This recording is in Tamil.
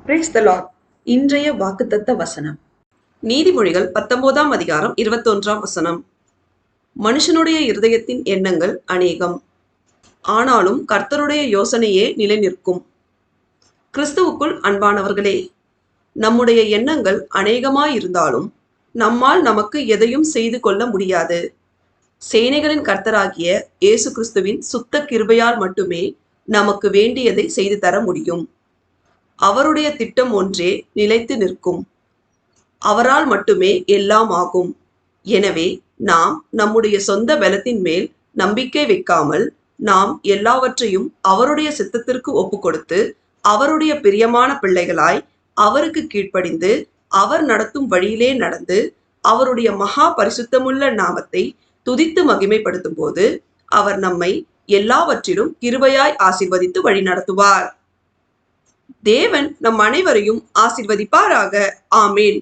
Praise the Lord. இன்றைய வாக்குத்தத்த வசனம் நீதிமொழிகள் 19ஆம் அதிகாரம் 21ஆம் வசனம். மனுஷனுடைய இருதயத்தின் எண்ணங்கள் அநேகம், ஆனாலும் கர்த்தருடைய யோசனையே நிலை நிற்கும். கிறிஸ்துவுக்குள் அன்பானவர்களே, நம்முடைய எண்ணங்கள் அநேகமாயிருந்தாலும் நம்மால் நமக்கு எதையும் செய்து கொள்ள முடியாது. சேனைகளின் கர்த்தராகிய இயேசு கிறிஸ்துவின் சுத்த கிருபையால் மட்டுமே நமக்கு வேண்டியதை செய்து தர முடியும். அவருடைய திட்டம் ஒன்றே நிலைத்து நிற்கும். அவரால் மட்டுமே எல்லாம் ஆகும். எனவே நாம் நம்முடைய சொந்த பலத்தின் மேல் நம்பிக்கை வைக்காமல் நாம் எல்லாவற்றையும் அவருடைய சித்தத்திற்கு ஒப்பு கொடுத்து அவருடைய பிரியமான பிள்ளைகளாய் அவருக்கு கீழ்ப்படிந்து அவர் நடத்தும் வழியிலே நடந்து அவருடைய மகா பரிசுத்தமுள்ள நாமத்தை துதித்து மகிமைப்படுத்தும் போது அவர் நம்மை எல்லாவற்றிலும் கிருபையாய் ஆசீர்வதித்து வழி நடத்துவார். தேவன் நம் அனைவரையும் ஆசீர்வதிப்பாராக. ஆமேன்.